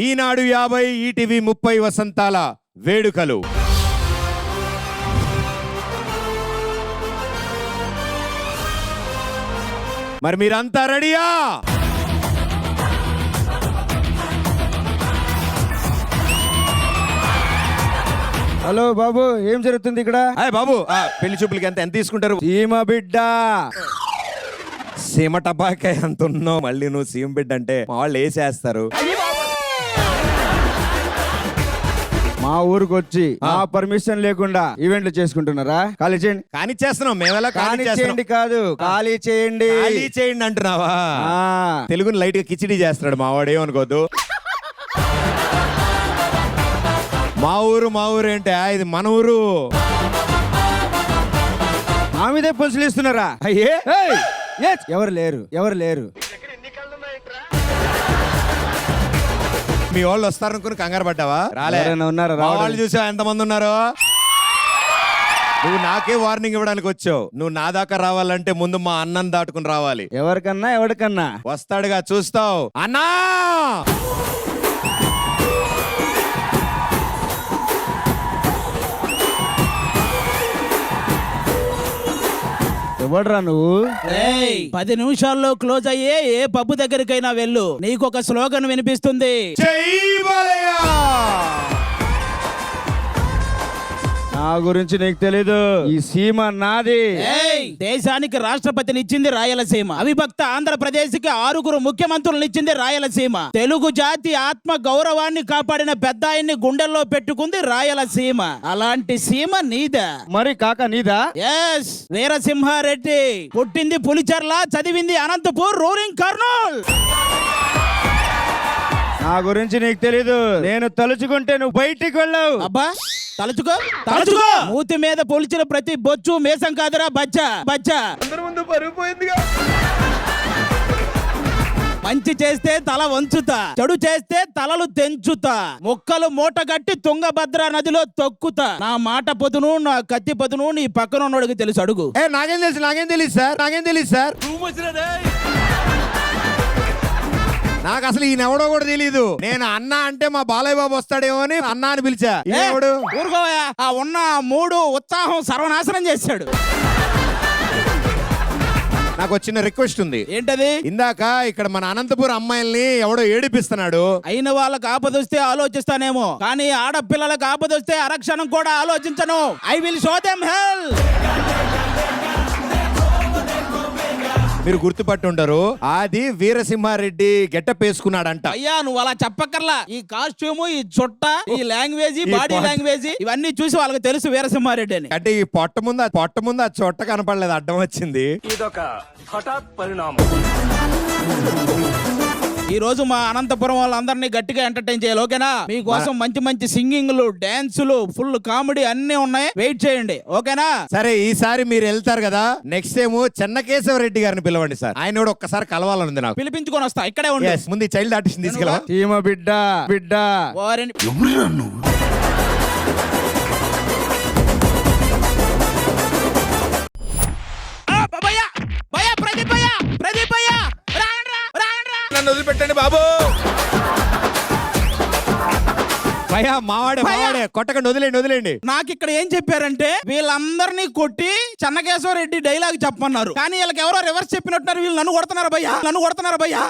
ఈనాడు 50 ETV 30 వసంతాల వేడుకలు. మరి మీరంతా రెడీయా? హలో బాబు, ఏం జరుగుతుంది ఇక్కడ? అయ్య బాబు, పెళ్లి చూపులకి ఎంత తీసుకుంటారు? సీమ బిడ్డ. సీమ టపాకాయ ఎంత ఉన్నావు, మళ్ళీ నువ్వు సీమ బిడ్డ అంటే మా వాళ్ళు వేసేస్తారు. మా ఊరికి వచ్చి మా పర్మిషన్ లేకుండా ఈవెంట్లు చేసుకుంటున్నారా? ఖాళీ చేయండి. కానీ చేస్తున్నాం మేమెలా? ఖాళీ చేయండి కాదు, ఖాళీ చేయండి. ఖాళీ చేయండి అంటున్నావా? తెలుగుని లైట్ గా కిచిడి చేస్తున్నాడు మా వాడు, ఏమనుకోద్దు. మా ఊరు ఏంటే, ఇది మన ఊరు. మా మీదే పులుసులు ఇస్తున్నారా? అయ్యే ఎవరు లేరు. మీ వాళ్ళు వస్తారనుకుని కంగారు పడ్డావా? రాలే. ఉన్నారా? మా వాళ్ళు చూసావా ఎంతమంది ఉన్నారో? నువ్వు నాకే వార్నింగ్ ఇవ్వడానికి వచ్చావు. నువ్వు నా దాకా రావాలంటే ముందు మా అన్నం దాటుకుని రావాలి. ఎవరికన్నా వస్తాడుగా, చూస్తావు. అన్నా ఎవడ్రా నువ్వు? 10 నిమిషాల్లో క్లోజ్ అయ్యే ఏ పబ్బు దగ్గరికైనా వెళ్ళు, నీకు ఒక స్లోగన్ వినిపిస్తుంది. జై బాలయ్య. నా గురించి నీకు తెలీదు. ఈ సీమ నాది. దేశానికి రాష్ట్రపతిని ఇచ్చింది రాయలసీమ. అవిభక్త ఆంధ్రప్రదేశ్ కి 6 ముఖ్యమంత్రులను ఇచ్చింది రాయలసీమ. తెలుగు జాతి ఆత్మ గౌరవాన్ని కాపాడిన పెద్ద ఆయన్ని గుండెల్లో పెట్టుకుంది రాయలసీమ. అలాంటి సీమ నీదా? మరి కాక నీదా? ఎస్, వీరసింహారెడ్డి. పుట్టింది పులిచెర్ల, చదివింది అనంతపూర్, రూలింగ్ కర్నూల్. నా గురించి నీకు తెలీదు. నేను తలుచుకుంటే నువ్వు బయటికి వెళ్ళావు. అబ్బా, తలుచుకో. మూతి మీద పొలిచిన ప్రతి బొచ్చు మేసం కాదురా బచ్చా. మంచి చేస్తే తల వంచుతా, చెడు చేస్తే తలలు తెంచుతా, మొక్కలు మూటగట్టి తుంగభద్ర నదిలో తొక్కుతా. నా మాట పొదును, నా కత్తి పొదును నీ పక్కన ఉన్నోడికి తెలుసు, అడుగు. నాకేం తెలుసు సార్. నాకు అసలు ఈయన ఎవడో కూడా తెలీదు. నేను అన్న అంటే మా బాలయ్య బాబు వస్తాడేమో అని అన్న అని పిలిచా. ఊరుకోవా, ఆ ఉన్న 3 ఉత్సాహం సర్వనాశనం చేశాడు. నాకు వచ్చిన రిక్వెస్ట్ ఉంది. ఏంటది? ఇందాక ఇక్కడ మన అనంతపురం అమ్మాయిల్ని ఎవడో ఏడిపిస్తున్నాడు. అయిన వాళ్ళకి ఆపదొస్తే ఆలోచిస్తానేమో, కానీ ఆడపిల్లలకు ఆపదొస్తే అరక్షణం కూడా ఆలోచించను. I will show them hell. మీరు గుర్తుపట్టుంటారు, అది వీరసింహారెడ్డి గెటప్ వేసుకున్నాడంట. అయ్యా, నువ్వు అలా చెప్పక్కర్లా. ఈ కాస్ట్యూమ్, ఈ చుట్ట, ఈ లాంగ్వేజ్, బాడీ లాంగ్వేజ్ ఇవన్నీ చూసి వాళ్ళకి తెలుసు వీరసింహారెడ్డి అని. అంటే ఈ పొట్ట ముందు ఆ చొట్ట కనపడలేదు, అడ్డం వచ్చింది. ఇదొక హఠాత్ పరిణామం. ఈ రోజు మా అనంతపురం వాళ్ళందరినీ గట్టిగా ఎంటర్టైన్ చేయాలి, ఓకేనా? మీకోసం మంచి డాన్సులు, ఫుల్ కామెడీ అన్ని ఉన్నాయి. వెయిట్ చేయండి, ఓకేనా? సరే, ఈసారి మీరు వెళ్తారు కదా, నెక్స్ట్ టైం చెన్నకేశవరెడ్డి గారిని పిలవండి సార్. ఆయన కూడా ఒక్కసారి కలవాలనుంది నాకు. పిలిపించుకొని వస్తా, ఇక్కడే ఉండి. ముందు చైల్డ్ ఆర్టిస్ట్ తీసుకెళ్ళవా? సీమ బిడ్డ. నన్ను వదిలిపెట్టండి బాబు. మావాడే కొట్టకండి, వదిలేండి. నాకు ఇక్కడ ఏం చెప్పారంటే, వీళ్ళందరినీ కొట్టి చెన్నకేశవరెడ్డి డైలాగ్ చెప్పమన్నారు. కానీ వీళ్ళకి ఎవరో రివర్స్ చెప్పినట్టున్నారు. వీళ్ళు నన్ను కొడుతున్నారు భయ్యా.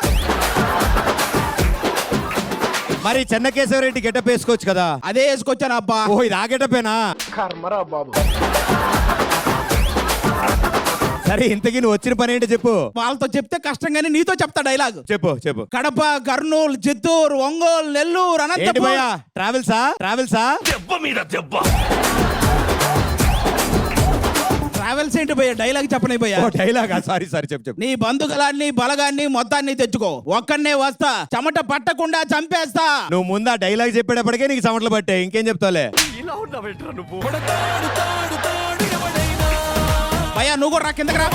మరి చెన్నకేశవరెడ్డి గెటప్ వేసుకోవచ్చు కదా? అదే వేసుకొచ్చాను అబ్బా. ఓ, ఇది ఆ గెటపేనా? బాబు, సరే, ఇంతకీ నువ్వు వచ్చిన పని ఏంటో చెప్పు. వాళ్ళతో చెప్తే కష్టం, కానీ నీతో చెప్తా డైలాగ్. చెప్పు. కడప, కర్నూలు, చిత్తూరు, ఒంగోలు, నెల్లూరు, అనంతపురం. ట్రావెల్సా? దెబ్బ మీద దెబ్బ. ట్రావెల్స్ ఏంటి భయ్యా? డైలాగ్ చెప్పని భయ్యా. డైలాగా? సారీ చెప్పు. నీ బంధుగలాన్ని, బలగాన్ని మొత్తాన్ని తెచ్చుకో. ఒక్కడనే వస్తా, చెమట పట్టకుండా చంపేస్తా. నువ్వు ముందు ఆ డైలాగ్ చెప్పేటప్పటికే నీకు చెమటలు పట్టే, ఇంకేం చెప్తావులే. ఇలా ఉన్నావేంట్రా నువ్వు? భయ్యా, నువ్వు కూడా రా, కిందకి రా.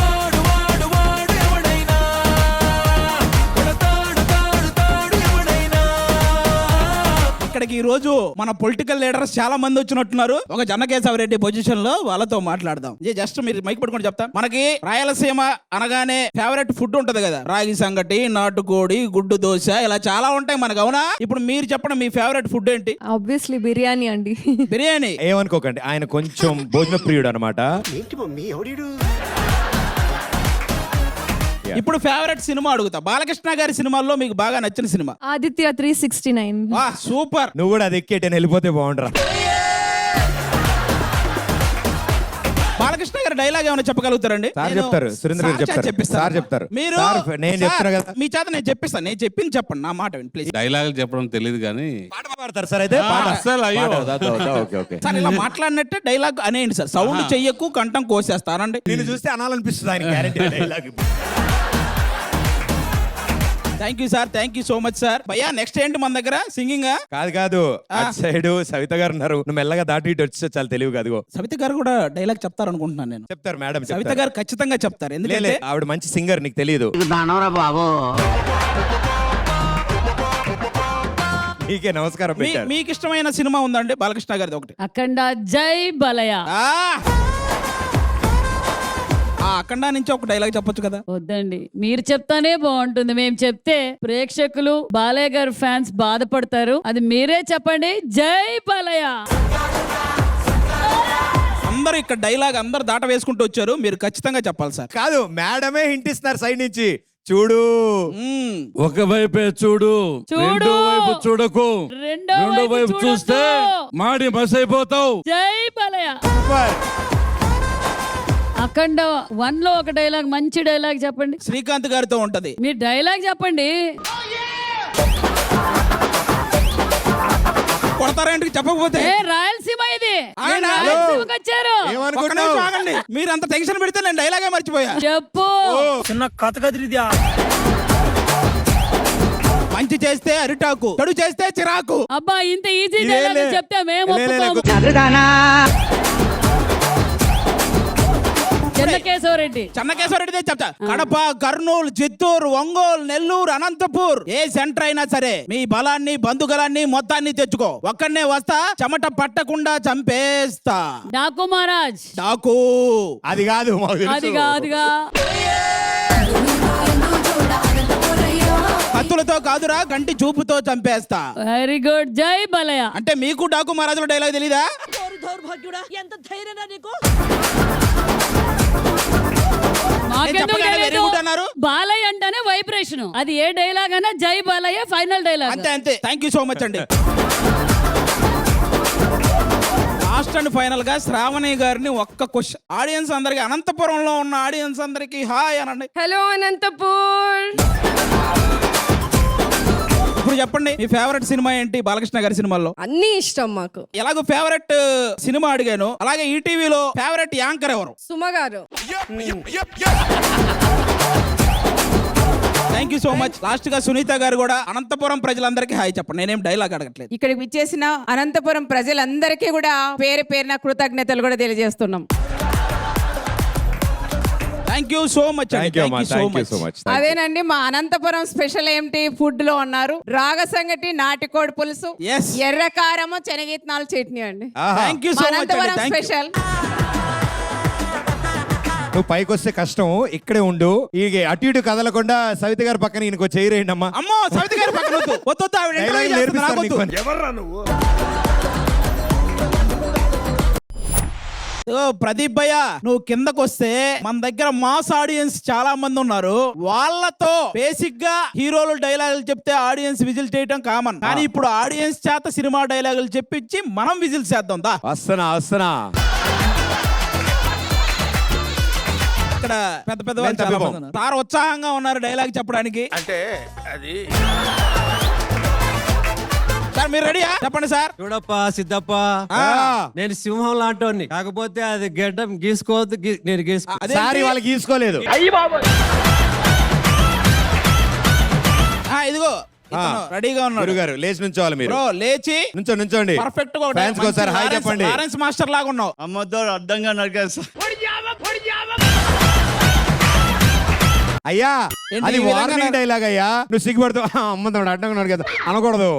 ఇక్కడికి ఈ రోజు మన పొలిటికల్ లీడర్స్ చాలా మంది వచ్చినట్టున్నారు. ఒక జనకేశవరెడ్డి పొజిషన్ లో వాళ్ళతో మాట్లాడదాం. జస్ట్ మీరు మైక్ పట్టుకొని చెప్తా. మనకి రాయలసీమ అనగానే ఫేవరెట్ ఫుడ్ ఉంటది కదా, రాగి సంగటి, నాటుకోడి, గుడ్డు దోశ, ఇలా చాలా ఉంటాయి మనకు, అవునా? ఇప్పుడు మీరు చెప్పండి, మీ ఫేవరెట్ ఫుడ్ ఏంటి? ఆబ్వియస్లీ బిర్యానీ అండి. బిర్యానీ. ఏమనుకోకండి, ఆయన కొంచెం భోజన ప్రియుడు అనమాట. ఇప్పుడు ఫేవరెట్ సినిమా అడుగుతా. బాలకృష్ణ గారి సినిమాల్లో మీకు బాగా నచ్చిన సినిమా? ఆదిత్య 369. వా సూపర్. నువ్వు కూడా అది ఎక్కేటని వెళ్ళిపోతే బాగుండరా. బాలకృష్ణ గారి డైలాగ్ ఏమైనా చెప్పగలుగుతారండి? సార్ చెప్తారు, సురేంద్ర గారు చెప్తారు. సార్ చెప్తారు. మీరు సార్, నేను చెప్తున్నా కదా, మీ చేత నేను చెప్పిస్తాను. నేను చెప్పింది చెప్పండి, నా మాట విని ప్లీజ్. డైలాగులు చెప్పడం తెలియదు కానీ పాట పాడతారు సార్. అయితే పాట అస్సలు అయ్యో. Okay okay. సార్ ఇలా మాట్లాడినట్టే డైలాగ్ అనేయండి సార్. సౌండ్ చెయ్యకు, కంఠం కోసేస్తానండి. నేను చూస్తే అనాలనిపిస్తుంది ఆయన guarantee dialogue. Thank you sir, thank you so much sir. భయ్యా నెక్స్ట్ ఏంటి మన దగ్గర? సింగింగ్? కాదు అటు సైడ్ సవిత గారు ఉన్నారు. నువ్వు మెల్లగా దాటి ఇటు వచ్చి చాలా తెలివి కాదు. సవిత గారు కూడా డైలాగ్ చెప్తారు అనుకుంటున్నాను నేను. చెప్తారు మేడం. సవిత గారు ఖచ్చితంగా చెప్తారు, ఎందుకంటే ఆవిడ మంచి సింగర్, నీకు తెలియదు. నీకే నమస్కారం పెట్టారు. మీకు ఇష్టమైన సినిమా ఉందండి బాలకృష్ణ గారిది? ఒకటి అఖండ జై బలయ. అఖండ నుంచి ఒక డైలాగ్ చెప్పొచ్చు కదా? వద్దండి, మీరు చెప్తానే బాగుంటుంది. మేము చెప్తే ప్రేక్షకులు, బాలయ్య గారు ఫ్యాన్స్ బాధపడతారు. అది మీరే చెప్పండి, జై బలయ. అందరూ ఇక్కడ డైలాగ్ అందరు దాట వేసుకుంటూ వచ్చారు, మీరు ఖచ్చితంగా చెప్పాలి సార్. కాదు, మేడమే హింట్ ఇస్తున్నారు సైడ్ నుంచి. చూడు, ఒకవైపే చూడు, రెండో వైపు చూడకు. రెండో వైపు చూస్తే మాడి మసైపోతావు. జై బలయ. అఖండ 1 లో ఒక డైలాగ్, మంచి డైలాగ్ చెప్పండి. శ్రీకాంత్ గారితో ఉంటది. మీరు డైలాగ్ చెప్పండి. కొడతారేంటి చెప్పకపోతే? రాయలసీమ ఇది. ఆయన రాయలసీమకి వచ్చారు. ఒక్క నిమిషం ఆగండి. మీరు అంత టెన్షన్ పెడితే నేను డైలాగే మర్చిపోయా. చెప్పు. చిన్న కథ కదిరిద్యా. మంచి చేస్తే అరిటాకు, చెడు చేస్తే చిరాకు. అబ్బా, ఇంత ఈజీ డైలాగ్ చెప్తే మేము ఒప్పుకోము. చెన్నకేశవరెడ్డి. చెన్నకేశవరెడ్డి చెప్తా. కడప, కర్నూలు, చిత్తూరు, ఒంగోలు, నెల్లూరు, అనంతపూర్, ఏ సెంటర్ అయినా సరే మీ బలాన్ని, బంధుగలాన్ని మొత్తాన్ని తెచ్చుకో. ఒక్కడనే వస్తా, చెమట పట్టకుండా చంపేస్తా. డాకు మహారాజ్. డాకు. అది కాదు, అది కాదుగా. కత్తులతో కాదురా, కంటి చూపుతో చంపేస్తా. వెరీ గుడ్, జై బలయ. అంటే మీకు డాకు మహారాజుల డైలాగ్ తెలీదా? ఎంత ధైర్యం నీకు? బాలయ్య అంటేనే వైబ్రేషన్. అది ఏ డైలాగ్ అయినా జై బాలయ్య ఫైనల్ డైలాగ్. అంతే అంతే. థ్యాంక్ యూ సో మచ్ అండి. లాస్ట్ అండ్ ఫైనల్ గా శ్రావణి గారిని ఒక్క క్వశ్చన్. ఆడియన్స్ అందరికి, అనంతపురంలో ఉన్న ఆడియన్స్ అందరికి హాయ్ అనండి. హలో అనంతపూర్. ఇప్పుడు చెప్పండి, మీ ఫేవరెట్ సినిమా ఏంటి బాలకృష్ణ గారి సినిమాల్లో? అన్ని ఇష్టం మాకు. ఎలాగో ఫేవరెట్ సినిమా అడిగాను, అలాగే ఈటీవీలో ఫేవరెట్ యాంకర్ ఎవరు? సుమ గారు. Thank you so much. Last గా సునీత గారు కూడా అనంతపురం ప్రజలందరికీ హాయ్ చెప్పండి. నేనేం డైలాగ్ అడగట్లేదు. ఇక్కడికి విచ్చేసిన అనంతపురం ప్రజలందరికీ కూడా పేరు పేరున కృతజ్ఞతలు కూడా తెలియజేస్తున్నాం. Thank you so much. అదేనండి, మా అనంతపురం స్పెషల్ ఏంటి ఫుడ్ లో అన్నారు? రాగ సంగటి, నాటికోడి పులుసు, ఎర్ర కారము, శనగిత్తనాల చట్నీ అండి. Thank you so much. Anantapuram special. నువ్వు పైకి వస్తే కష్టం, ఇక్కడే ఉండు. ఈ అటు ఇటు కదలకుండా సవిత గారి పక్కన ఈయనకు చేయరేయండి అమ్మా. అమ్మో, సవిత గారి పక్కన వద్దు. వద్దు, ఆవిడ ఇంటర్వ్యూ చేస్తుంది, నాకు వద్దు. ఎవర్రా నువ్వు? ప్రదీప్ భయ్య, నువ్వు కిందకు వస్తే మన దగ్గర మాస్ ఆడియన్స్ చాలా మంది ఉన్నారు. వాళ్ళతో బేసిక్ గా హీరోలు డైలాగులు చెప్తే ఆడియన్స్ విజిల్ చేయడం కామన్. కానీ ఇప్పుడు ఆడియన్స్ చేత సినిమా డైలాగులు చెప్పించి మనం విజిల్ చేద్దాం. దా వస్తున్నా. ఇక్కడ పెద్ద పెద్ద వాళ్ళు చాలా మంది ఉన్నారు. సార్ ఉత్సాహంగా ఉన్నారు డైలాగ్ చెప్పడానికి. అంటే అది సార్ మీరు రెడీయా? చెప్పండి సార్. చూడప్ప సిద్ధప్ప, నేను సింహం లాంటోని, కాకపోతే అది గడ్డం గీసుకోవద్దు, నేను గీసుకో. సారీ, వాళ్ళు గీసుకోలేదు. ఇదిగో రెడీగా ఉన్నారు గారు. లేచి నుంచోవాలి మీరు. లేచి నుంచోండి. పర్ఫెక్ట్ గా ఫ్యాన్స్ ఒకసారి హాయ్ చెప్పండి. లారెన్స్ మాస్టర్ లాగా ఉన్నావు. అమ్మతో అడ్డంగా నడిగారు సార్. అయ్యా, అది వార్నింగ్ డైలాగ్ అయ్యా. నువ్వు సిగ్గుపడుతూ అమ్మతో అడ్డంగా ఉన్నాడు కదా అనకూడదు.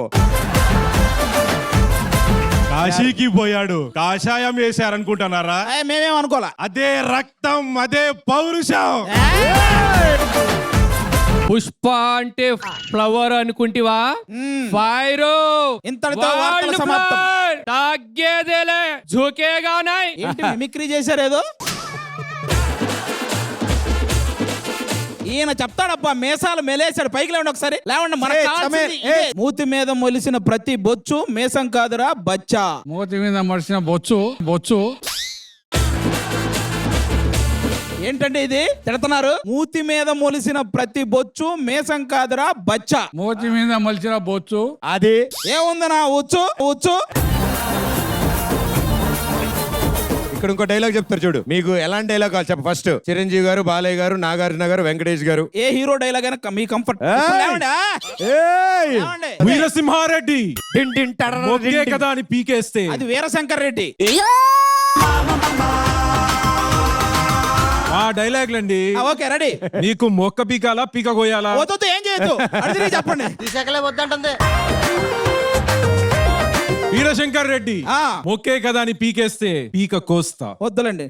కాశీకి పోయాడు కాషాయం వేశారనుకుంటున్నారా? మేమేం అనుకోలే. అదే రక్తం, అదే పౌరుషం. పుష్ప అంటే ఫ్లవర్ అనుకుంటివా? ఫైరు ఇంతటితో వార్తల సమాప్తం. తగ్గేదేలే, జోకేగా నాయ్. ఏంటి మిమిక్రీ చేశారేదో? ఈయన చెప్తాడబ్బా, మేసాలు మెలేశాడు. పైకి లేవండి ఒకసారి, లేవండి. మనకు కావాల్సింది ఇదే. మూతి మీద మొలిసిన ప్రతి బొచ్చు మేసం కాదురా బచ్చా. మూతి మీద మడిచిన బొచ్చు ఏంటంటే ఇది తిడుతున్నారు? మూతి మీద మొలిసిన ప్రతి బొచ్చు మేసం కాదురా బచ్చా. మూతి మీద మలిచిన బొచ్చు అది ఏముంది నా ఉచ్చు ఉచ్చు. ఇక్కడ ఇంకో డైలాగ్ చెప్తారు చూడు. మీకు ఎలాంటి డైలాగ్ కావాలి చెప్ప ఫస్ట్. చిరంజీవి గారు, బాలయ్య గారు, నాగార్జున గారు, వెంకటేష్ గారు. ఏ హీరో డైలాగ్ అయినా మీ కంఫర్ట్. వీరసింహారెడ్డి ఒకే కదా అని పీకేస్తే అది వీరశంకర్ రెడ్డి. ఆ డైలాగ్లండి. Okay ready. నీకు మొక్క పీకాలా పీక కోయాలా? వద్దు, ఏం చేయొద్దు. అడిగి చెప్పండి. వీరశంకర్ రెడ్డి మొక్కే కదా అని పీకేస్తే పీక కోస్తా. వద్దులండి.